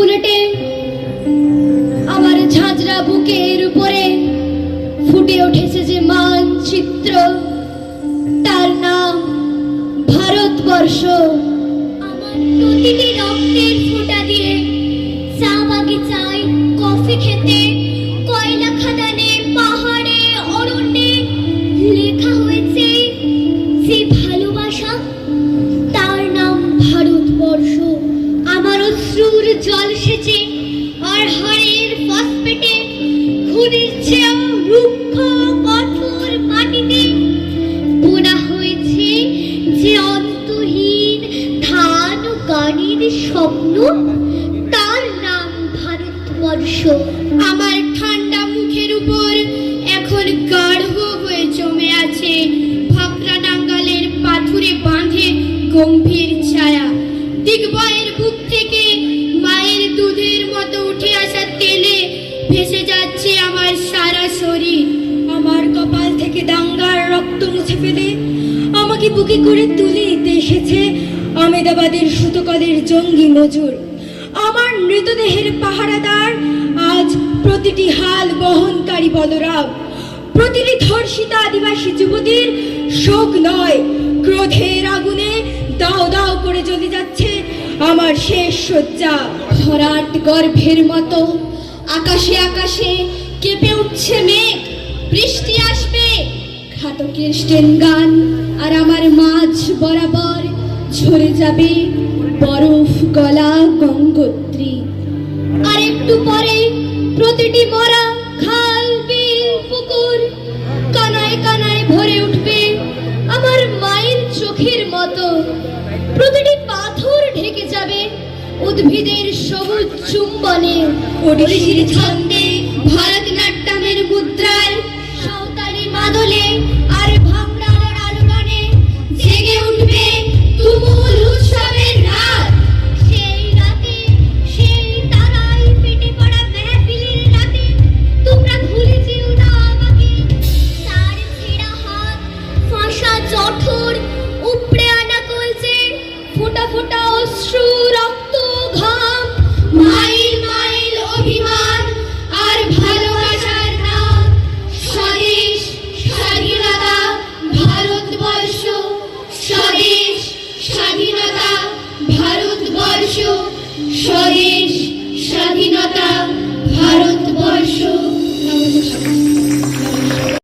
বুলেটে আমার ঝাঁঝরা বুকের উপরে ফুটে উঠেছে যে মানচিত্র, তার নাম ভারতবর্ষ। আমার প্রতিটি রক্তের ফোঁটা দিয়ে চা বাগিচায় কফি খেতে, কয়লা খাদানে, পাহাড়ে, অরণ্যে লেখা হয়েছে যে ভালোবাসা, তার নাম ভারতবর্ষ। আমার অশ্রুর জল সেচে আর হাড়ের ফসফেটে খুনির চেয়েও রুক্ষ কঠোর মাটিতে বোনা হয়েছে যে অন্তহীন ধান ও গানের স্বপ্ন, তার নাম ভারতবর্ষ। আমার ঠান্ডা মুখের উপর এখন গাঢ় হয়ে জমে আছে ভাকরা নাঙ্গালের পাথুরে বাঁধে গম্ভীর ছায়া। দিগ্বয়ের বুক থেকে মায়ের দুধের মতো উঠে আসা তেলে ভেসে যাচ্ছে আমার সারা শরীর। আমার কপাল থেকে দাঙ্গার রক্ত মুছে ফেলে আমাকে বুকে করে তুলে নিতে এসেছে আমেদাবাদের সুতোকলের জঙ্গি মজুর। আমার মৃতদেহের পাহারাদার আজ প্রতিটি হাল বহনকারী বলরাম, প্রতিটি ধর্ষিতা আদিবাসী যুবতীর শোক নয়, ক্রোধের আগুনে দাও দাও করে জ্বলে যাচ্ছে আমার শেষ শয্যা। ভরাট গর্ভের মতো আকাশে আকাশে কেঁপে উঠছে মেঘ, বৃষ্টি আসবে। ঘাতকের স্টেন গান আর আমার মাঝ বরাবর ঝরে যাবে বরফ গলা গঙ্গোত্রী। আর একটু পরে প্রতিটি মরা খাল, বিল, পুকুর কানায় কানায় ভরে উঠবে আমার মায়ের চোখের মতো। প্রতিটি পাথর ঢেকে যাবে উদ্ভিদের সবুজ চুম্বনে। ওড়িশির ছন্দে ভারত